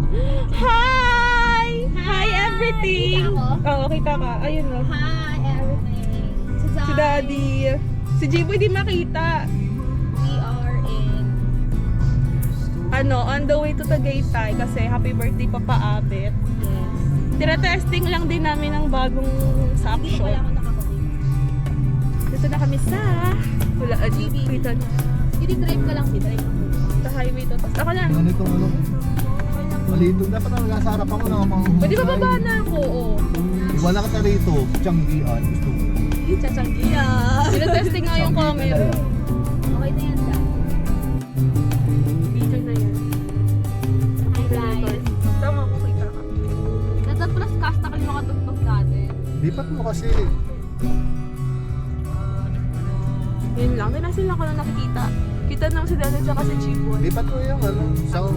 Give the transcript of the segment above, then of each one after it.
Hi! Hi everything! Kita ako? Oo, kita ka. Ayun no. Hi, everything. Si Daddy. Si Jiboy di makita. We are in... On the way to Tagaytay kasi happy birthday Papa Abet. Yes. Tira-testing lang din namin ng bagong Hindi ko suction. pala ako nakapagin. Dito na kami sa GB. Kita na. Hindi, drive ka lang. Drive ako. Sa highway to. Tapos ako na. Ano itong ano? Malito. Dapat ang nasa harap ako na mga... Pwede ba baba na ako? Oo. Iwala ka rito. Tianggian. Gusto mo. Chachanggiya. Tira-testing nga yung camera. Okay na yan, dad. Video na yan. Hi, guys. Tama ko kita ka. Nasa plus cast na kayo makatugtog natin. Lipat mo kasi. Yun lang. Di na sila ko lang nakikita. Kita naman si Daddy tsaka si Jiboy. Lipat mo yung ano, sound.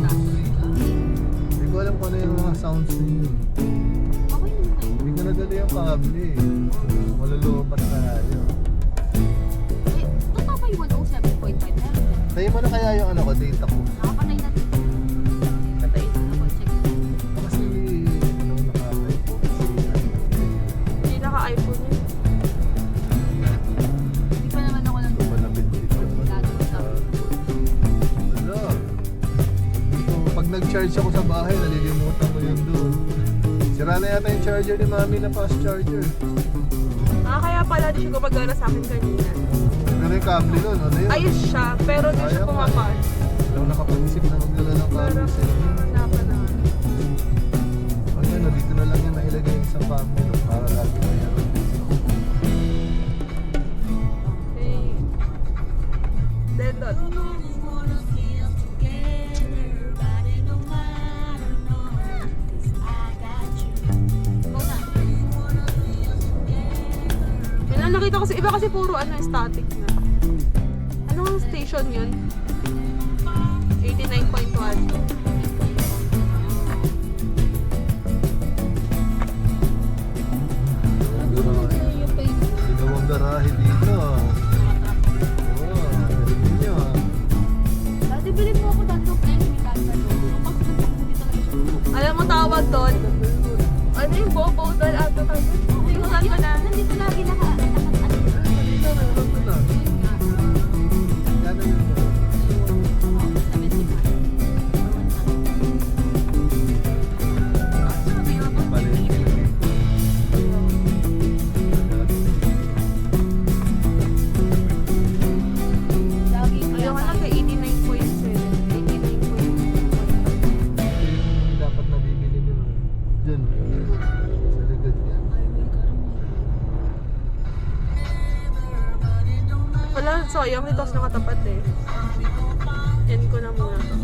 Hindi ko alam kung ano yung mga sounds ninyo. Okay naman kayo. Hindi ko nadali yung kable. Malulupat na tayo. Eh, totoo ba yung 107.5 na? Tayo mo na kaya yung ano ko, data ko. Nakapatay na dito. Patay. Double check. Kasi ano nakakay ko. Kasi Hindi naka-iPhone yun. Hindi pa naman ako lang hindi pa nabinbit yung gagawin sa Wala. Ito, pag nag-charge ako sa bahay, nalilimutan ko yun doon. Sira na yata yung charger ni Mami na fast charger. Kaya pala di siya gumagana sa akin kanina. Pero yung kable nun, ano yun? Ayos siya, pero di siya Ayaw nga. pumapal. Alam nakapag-isip na magdala ng kable Parang sa inyo. hanapan na. Pag ano, dito na lang yan nailagay yung isang kable no? Para lagi na yan. Okay. Dendot. Go na. Yan ang nakita ko sa iba kasi puro static na. Anong station yun? 89.1. Yung pa yung Ginawang garahe dito. Oo, narinig niyo ah. dati bilhin mo ako dati ng friend ni Tata. Yung pagsunod mo dito na yung Alam mo tawag doon? Ano yung bobo doon? Ato ka doon? Tingnan ko na. Nandito lagi naka Dito na, alam ko na. Yan na yun. Palengke na dito. Ayaw ka lang kay 89.7. 89.1. Yung dapat nabibili nyo. Diyan. Sa likod niya. Wala, sayang nito sa nakatapat eh. Yan ko na muna to.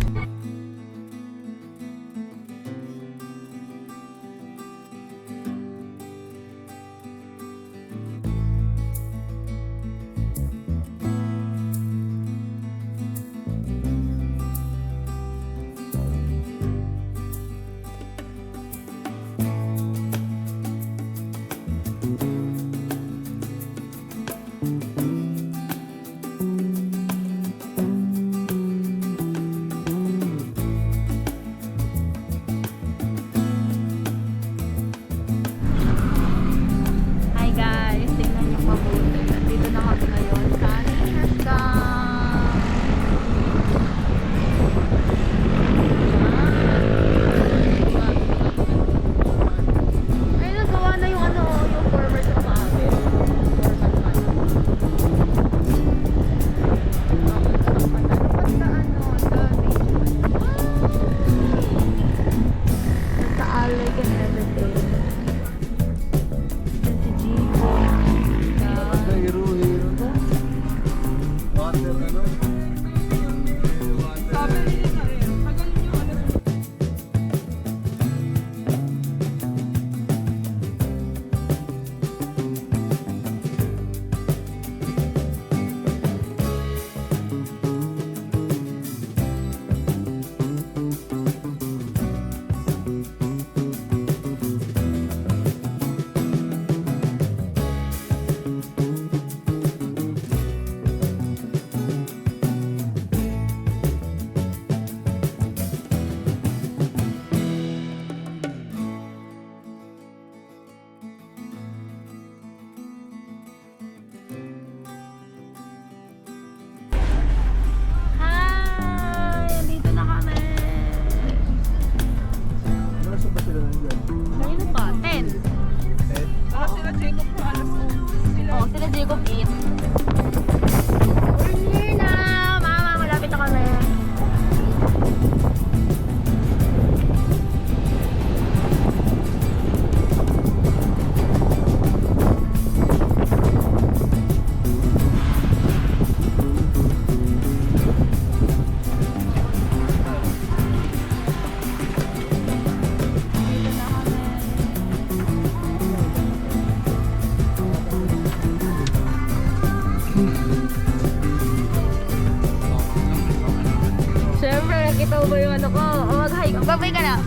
ikaw ba yung ano ko? O mag-hi ka. Babay ka na.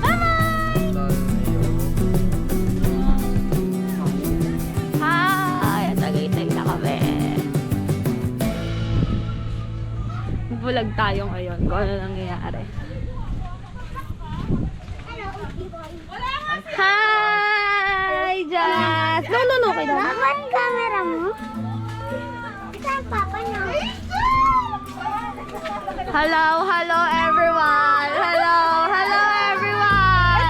Hi! Tagaytay na kami. Bulag tayo ngayon kung ano nangyayari. Hi! Jazz! No, okay lang. Bakit camera mo? Ito ang papa niya. Hello everyone! Hello everyone!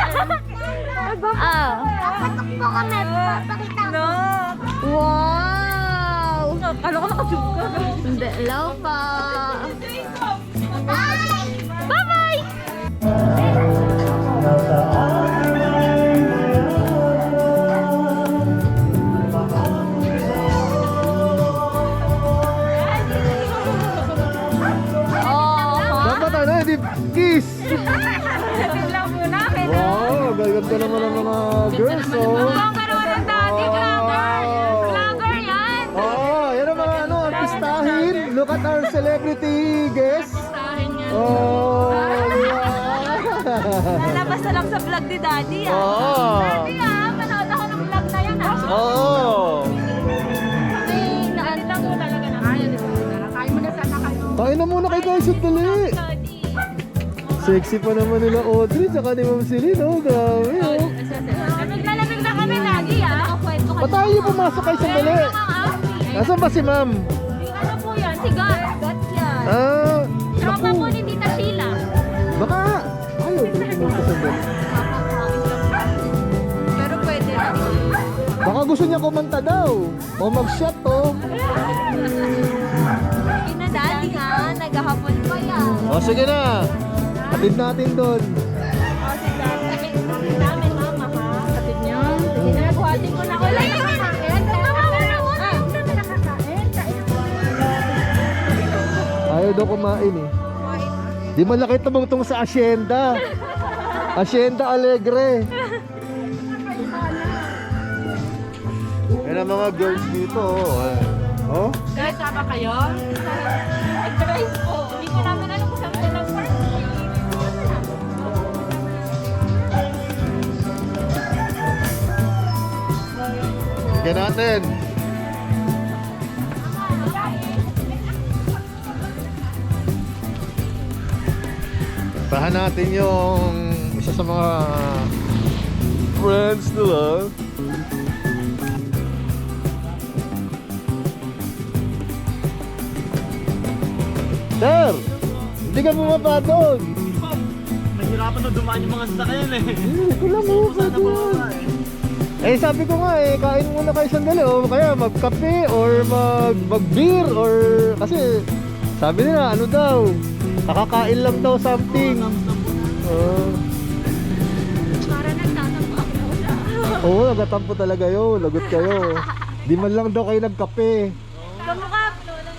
Oh. Papatok po kami. Papakita ko. Wow! Kala ko naka-tube ka. Hindi, hello pa! Bye! Bye-bye! Oh, Dapat ano, di kiss! lang muna, Wow, gaganda naman ang mga girls, oh. Ang karoon ng daddy, vlogger! Vlogger yan! Oh, yan ang mga ano, artistahin. Look at our celebrity guest. Oh, Lalabas na lang sa vlog ni daddy, ah. Oo. Daddy, ah, manood ako ng vlog na yan, ah. Oo. Naalita ko talaga na. Kain mo na sana kayo. Kain na muna kayo guys, sandali. Daddy. Sexy pa naman nila Audrey, tsaka ni Ma'am Celine, oh. Grabe, oh. Naglalamig na kami, daddy, ah. Ba't tayo pumasok kayo sandali? Nasaan ba si Ma'am? Ano po yan? Si Gat. Gat yan. Ah, Tropa naku. po ni Tita Sheila. Baka, ayaw, hindi pumunta sandali. Pero pwede. Baka gusto niya kumanta daw. O mag-shot, oh. Ina daddy, ha? Naghahapon pa yan. O, sige na. Atid natin doon. O, si daddy. Namin, mama, ha? Kapit niyo. Sige na, buhatin ko na. Wala yung kakain. Ayaw daw kumain eh. Di malaki tumutong sa Hacienda. Hacienda Alegre. Yan ang mga girls dito. Oh. Oh? Guys, sama kayo? Nag-drive po. Hindi ko namin alam kung saan sila nag-park. Tignan natin. Tahan natin yung isa sa mga friends nila. Sir! Hindi ka bumaba doon! Nahirapan na dumaan yung mga sasakyan eh. Wala mo pa doon! Eh sabi ko nga eh, kain muna kayo sandali o kaya magkape or mag-beer or kasi sabi nila ano daw, kakakain lang daw something. Para nagtatampo ako na wala. Oo, nagatampo talaga yun, lagot kayo. Di man lang daw kayo nagkape. Kamukha,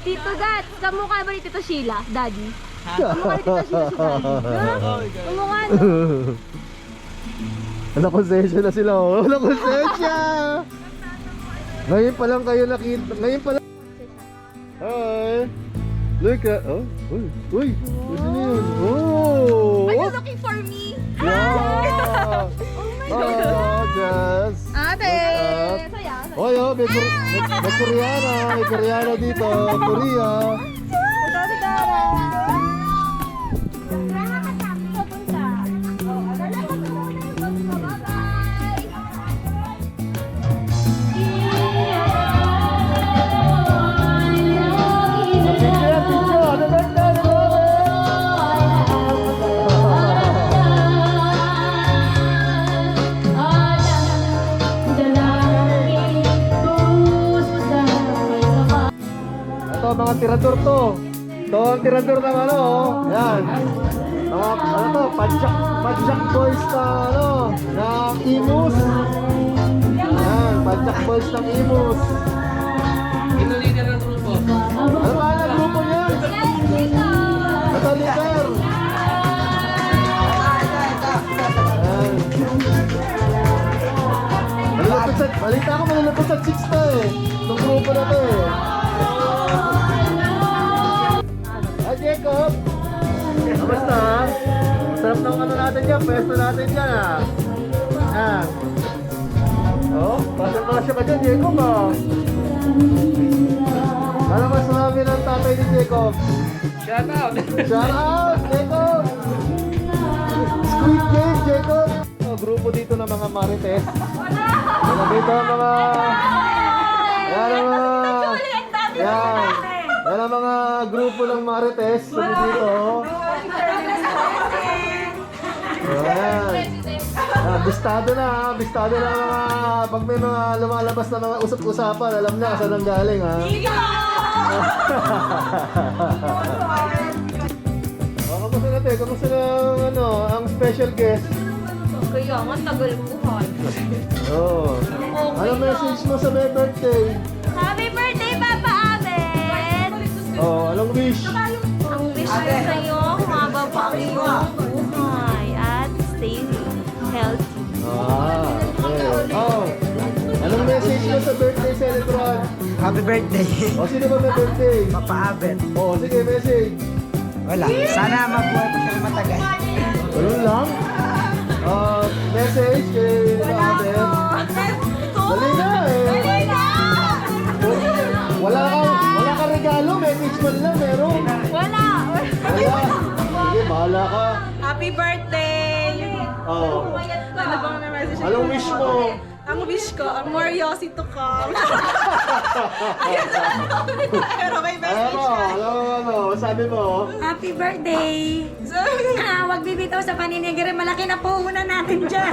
Tito Gat, kamukha ba ni Tito Sheila, daddy? Kamukha ni Tito Sheila si daddy. Kamukha no? Nakonsensya na sila oh, nakonsensya! Ngayon pa lang kayo nakita, ngayon pa lang. Hi! Look at, oh, uy, ano na yun? Oh! Are you looking for me? Yeah! Oh, Jess! Ate! Look Saya. at- Oy, oh, may Koreana dito, Korea. Sorry, Dara. Ito, mga tirador to. Ito ang tirador ng ano, oh. Yan. Mga, ano to, padjak boys na, ano, ng Imus. Yan, padjak boys ng Imus. Ito leader ng grupo. Ano ba ang grupo niya? Ito, leader. Yan. Balita ko, malulupot sa chicks to eh. Itong grupo na to eh. Hi, Jacob! Kamusta? natin dyan, pwesto natin dyan ah. Ah. Oh, pasya-pasya ka dyan, Jacob ah. Ano masasabi ng tatay ni Jacob? Shout out! Shout out, Jacob! Squid Game, Jacob! Oh, grupo dito ng mga marites. Ano dito ang mga... Yan ang mga... Yan. Yan ang mga grupo ng marites. Sabi dito. Ayan. Bistado na ha. Bistado na mga... Pag may mga lumalabas na mga usap-usapan, alam na saan ang galing ha. Kamusta natin? Kamusta na ano, ang special guest? Kaya nga, tagal buhay. Oo. Ano message mo sa may birthday? Happy birthday, Papa Abet! Anong wish? Ang wish ko sa'yo, humaba pa ang iyong buhay at stay healthy. Okay. Anong message mo sa birthday celebrant? Happy birthday, Sino ba may birthday? Papa Abet. Sige, message. Wala, sana mabuhay pa siya matagal. Ganun lang? Message kay Abet. Dali na eh. Wala kang regalo, message mo lang meron. Wala! Sige, bahala ka. Happy birthday! Oh. Ano bang na-message? Anong wish mo? Ang wish ko, more Yossi to come. Pero may message ka. Ano, sabi mo? Happy birthday! Huwag bibitaw sa paninigiri. Malaki na puhunan natin dyan.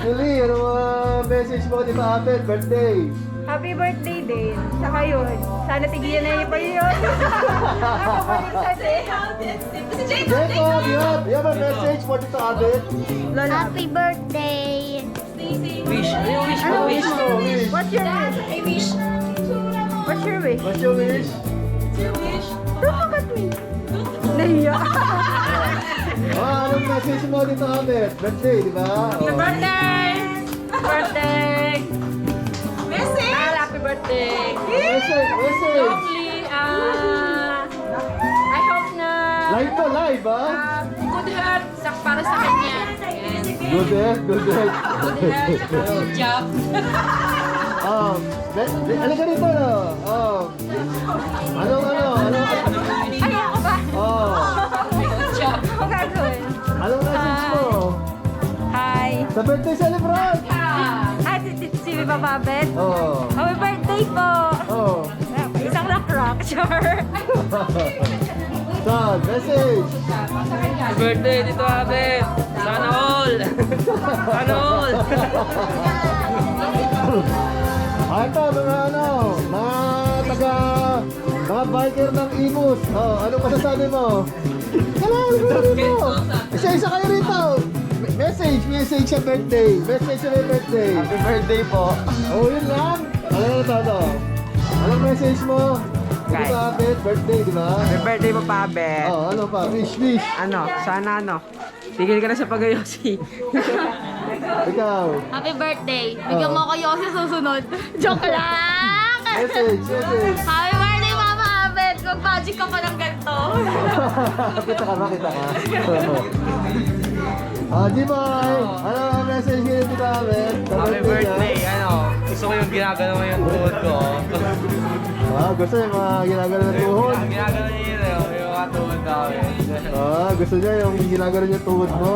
Julie, ano mga message mo kay Abet? Birthday. Happy birthday din. Saka yun. Sana tigilan na niyo pa yun. Jacob, you have a message for Tito Abet? Happy birthday! Wish! Ano yung wish mo? Wish! Wish. What's your wish? What's your wish? What's your wish? Don't look at me. Nahiya. Anong message mo Tito Abet? Birthday, di ba? Birthday! Birthday! Happy birthday! Message! Lovely! I hope na Live po, live ah? good health para sa kanya. Good health, good health. Good health, good job. Halika dito no? Ano? Ay, ako ba? Good job. Ang gagawin? Anong message mo? Hi! Sa birthday celebrant! Hi, si Papa Abet. Happy birthday po! Isang rock-rock, sure. Son, message! Happy birthday, Tito Abet! Sana all! Sana all! Ito, mga biker ng Imus. Anong masasabi mo? Isa-isa kayo rito. Message sa birthday. Message sa birthday. Happy birthday po. Yun lang. Anong message mo? Kay. Ito Abet, birthday, di ba? Happy birthday, Papa Abet. Ano pa? Wish. Sana tigil ka na sa pag-ayosi. Ikaw. Happy birthday! Bigyan mo ako Yossi susunod. Joke lang! Message. Happy birthday, Mama Abet! Mag-magic ka pa ng ganito. Kita ka. G-Boy, ano ang message niyo dito namin? Happy birthday! Gusto ko yung ginagano yung tuhod ko. Gusto niya yung mga ginagano ng tuhod? Ginagano niya yung mga tuhod namin. Gusto niya yung ginagano niya tuhod mo.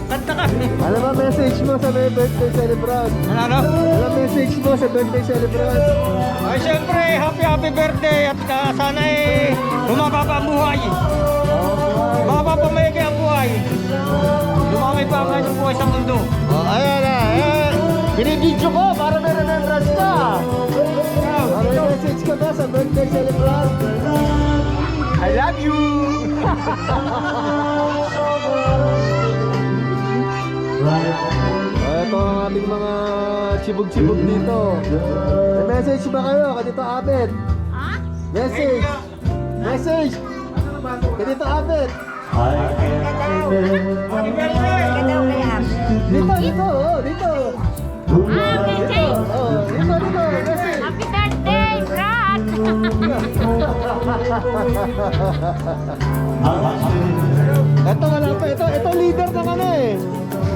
Kanta ka! Ano ba message mo sa may birthday celebrant? Ano? Ano message mo sa birthday celebrant? Ay, syempre, happy birthday at sana humaba pa ang buhay. Humaba pa mayagi ang buhay. Lumamay pa ang kanyang buhay sa mundo. Ayan na, binibidyo ko para may remembrance ka. May message ka ba sa birthday celebrant? I love you! Ito ang ating mga chibog-chibog dito. May message ba kayo kay Tito Abet? Message! Kay Tito Abet! Ganda daw kay Abet. Dito! Jake! Oh, dito, message. Happy birthday, Brad! Ito wala pa, ito leader ng ano eh.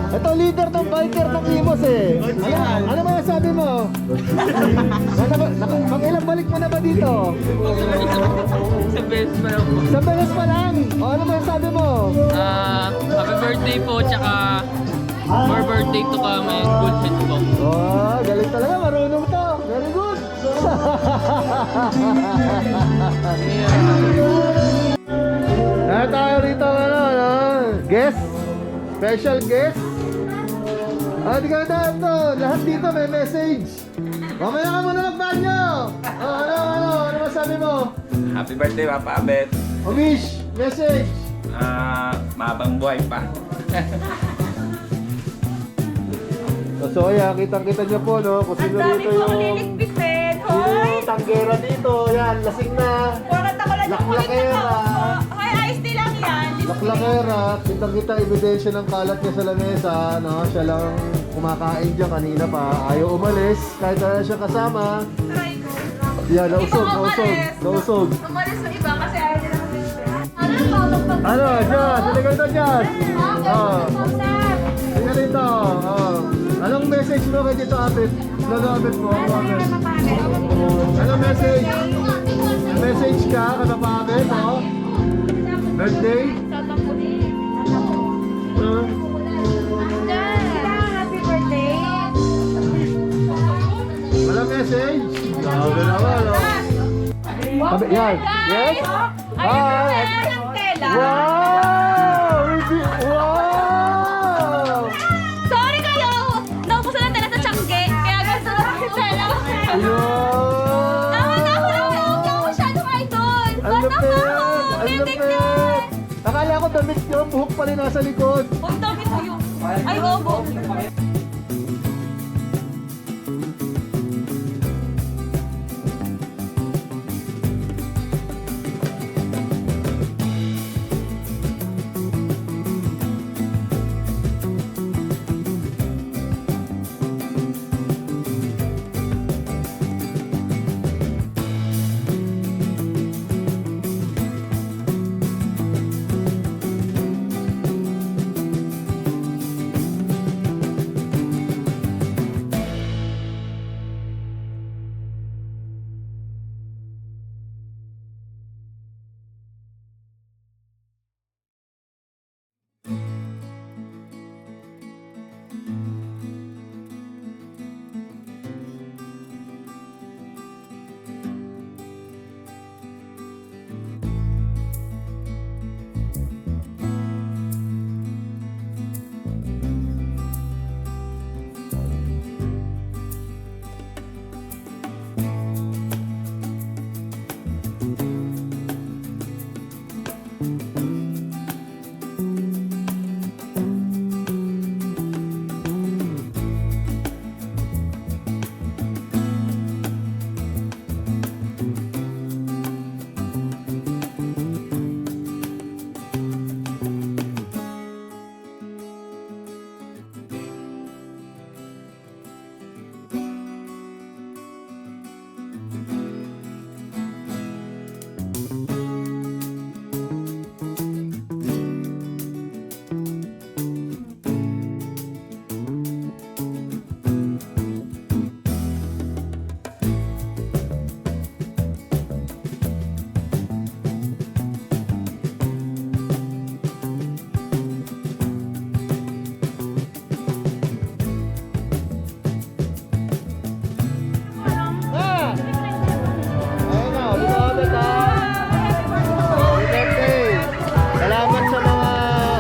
Ito leader ng biker ng Imos eh. Ano ba sabi mo? Mag-ilang balik mo na ba dito? Sa best pa lang po. Sa beses pa lang. O ano ba sabi mo? Happy birthday po, tsaka more birthday to come and good health po. Oh, galing talaga, marunong to. Very good. Tayo rito ano, guest. Special guest. Di ka na ito. Lahat dito may message. Mamaya ka muna magbanyo. Ano masabi mo? Happy birthday, Papa Abet. Wish, message. Mahabang buhay pa. So ayan, kitang-kita niyo po no, kung sino rito yung Liligpitin. sino yung tanggera dito. Yan, lasing na. Wakat ako lang yung kulit Laklakera. na po. Ay, ayos din lang yan. Laklakera, kitang-kita ebidensya ng kalat niya sa lamesa, no? Siya lang kumakain dyan kanina pa. Ayaw umalis, kahit wala siya kasama. Try ko. Yan, nausog. Umalis sa iba kasi ayaw nila mag-spend. Ano, Jazz, halika dito, Jazz. Oh. Halika dito. Oh. Anong message mo kay Tito Abet? Lolo Abet mo? Anong message? Message ka kay Papa Abet, oh? Birthday? Happy birthday. Walang message? Grabe naman, oh. Sabi, yan. Yes? Hi! Wow! Wow! Sorry kayo! Naubusan lang talaga sa tiyangge, kaya gusto na si Stella. Ayun! Tama na ako lang, huwag ka masyadong idol. Ang Bata lupit! ka ako, Ang titig lupit! yan. Akala ko damit nyo, buhok pala yung nasa likod. Huwag damit mo yun. Ay, obo.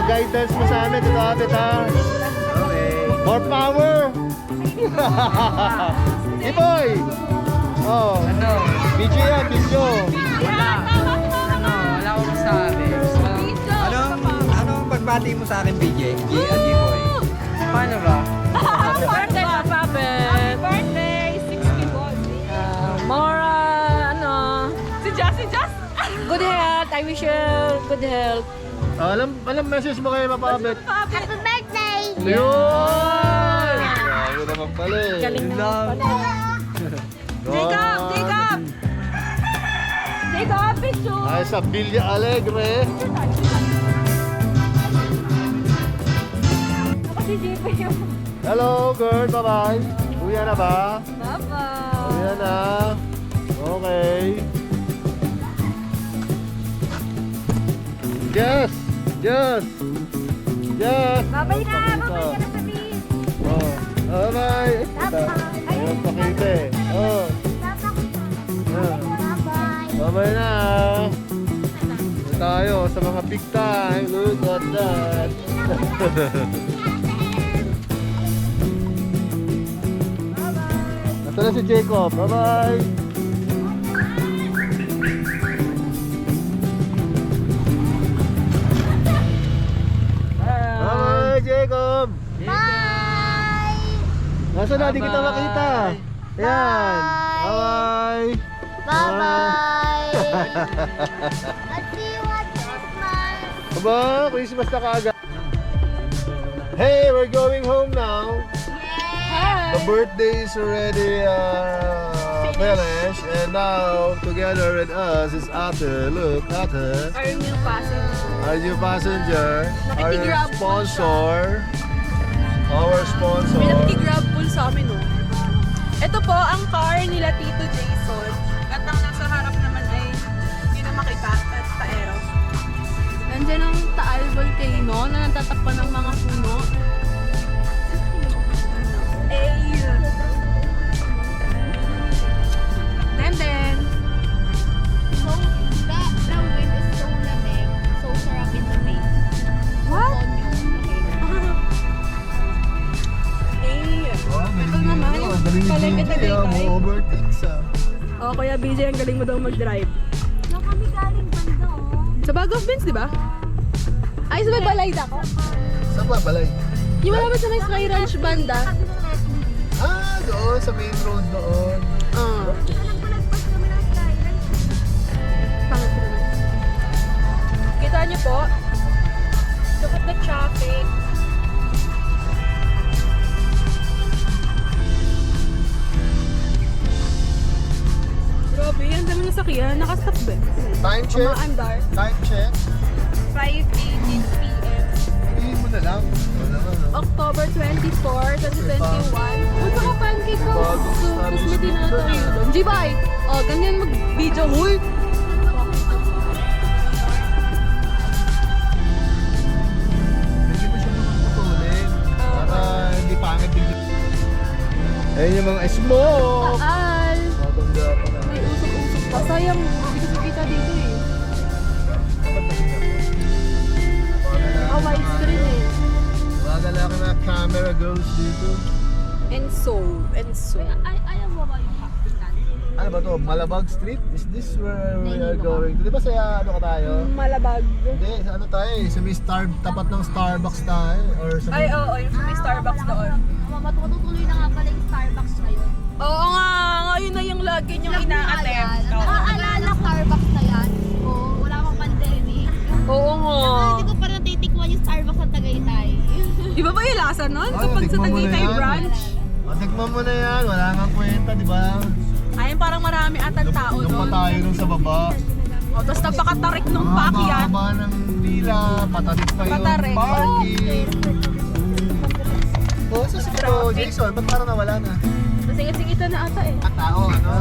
guidance mo sa amin, Tito Abet, ha? Okay. More power! Iboy! Oh, Ano? video yan, video. Wala. Wala akong masabi. Gusto ko lang. Anong pagbati mo sa akin, BJ? G-Boy. Paano ba? Birthday, Papa Bet! Birthday, 61. More, si Jazz! Good health. I wish you good health. Alam message mo kay Papa Abet? Happy birthday! Yun! Grabe naman naman pala eh. Galing naman pala. Jacob! Jacob! Jacob, picture! Ay, sa Villa Alegre. Ako si JP yung... Hello, girl. Bye-bye. Uwi na ba? Bye-bye! Uwi na. Okay. Yes! Yes! Yes! Bye-bye na! Bye-bye ka na sa beach! Oh. Bye-bye. Ayun, pakita eh. Oh. Bye-bye na. Ito tayo sa mga big time. Look at that. Ito na si Jacob. Bye-bye. Bye-bye, Jacob. Bye! Nasaan na? Di kita makita. Ayan. Bye-bye. Bye-bye! Let's see what Christmas! Aba, Christmas na kaagad. Hey, we're going home now. The birthday is already finished, and now together with us is Ate. Look, Ate, Our new passenger. our new passenger, our Nakikigrab po sponsor, our sponsor. May nakikigrab pool sa amin, oh. Ito po ang car nila Tito Jason. At ang nasa harap naman ay hindi na makita at Taero. Nandiyan ang Taal Volcano na natatakpan ng mga puno. Then, So, the wind is so lamig, so sarap in the face. what? Ito naman, yung Palengke Tagaytay. overtake sa. Oh, Kuya BJ, ang galing mo daw mag-drive. Saan kami galing banda, oh? Sa Bag of Beans, di ba? Ay, sa may balay ako. Saan ba balay? Yung malapit sa may Sky Ranch banda. Ah, doon sa main road doon. Nagpalagpas kami ng skyline. Pangit naman. Kita niyo po, look at the traffic. Grabe, ang dami ng sakyan. Nakastop ba? Time check. Umaandar. Time check. 5:18 p.m. Sabihin mo na lang. Wala naman. No? October 24, 2021. Ang saka pancake ko. Bagong So, tapos may establishment tinatayo dyan, doon. G-Bye! Oh, ganyan mag-video. Huy! Hindi mo siya makakatulin. Para hindi pangit yung... Ayun yung mga smoke. Taal! Matanda pa na. May usok-usok pa. Sayang, hindi ko kita dito eh. Oh, widescreen eh. Mga lalaki na camera girls dito. And so. Ayaw mo ba yung hospital? Ano ba to? Malabag Street? Is this where we are going? Di ba sa ano ka tayo? Malabag. Hindi, sa ano tayo eh. Sa may tapat ng Starbucks tayo. Or sa Ay, oo. Yung may Starbucks doon. Matutuloy na nga pala yung Starbucks ngayon. Oo nga. Ngayon na yung lagi niyong ina-attempt. Nakaalala Starbucks na yan? Oo, wala pang pandemic. Oo nga. Hindi ko pa natitikwan yung Starbucks sa Tagaytay. Iba ba yung lasa nun? Oh, Kapag sa tikman mo na Tagaytay yan. branch. O, tikman mo na yan. Wala nang kwenta, di ba? Ayun, parang marami atang tao Doon pa doon. tayo nung sa baba. O, tapos napakatarik ng Ah, paakyat. haba ng pila. Patarik pa yung Patarik. parking. Oh, sa siguro, Jason, ba't parang nawala na? Singit-singitan na ata eh. At tao, ano?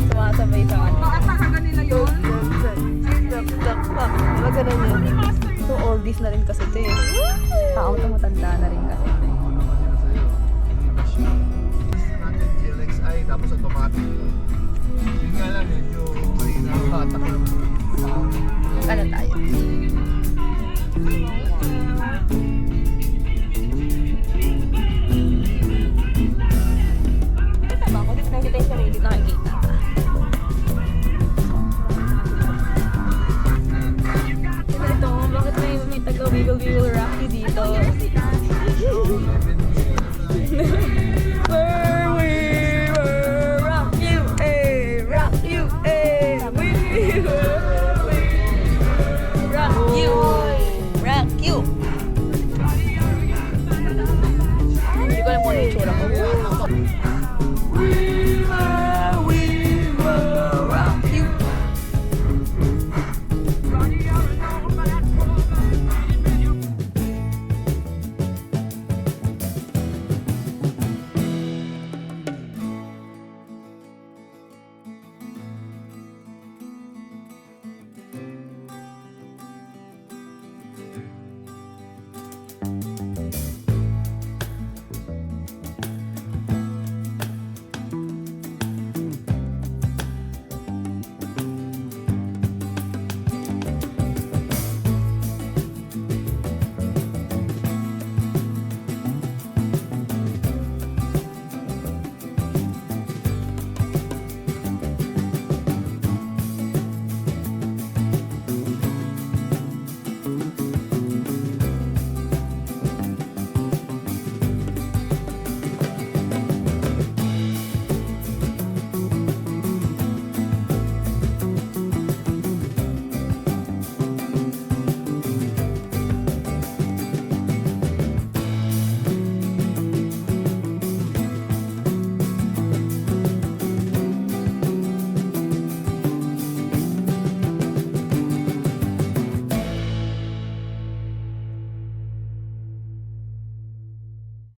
Sumasabay sa ano. Baka kanila yun? Diba ganun yun? So, oldies na rin kasi ito eh. Taong tumatanda na rin kasi. Natin GLXI, tapos automatic. Yun nga lang, medyo mahina ang hatak ng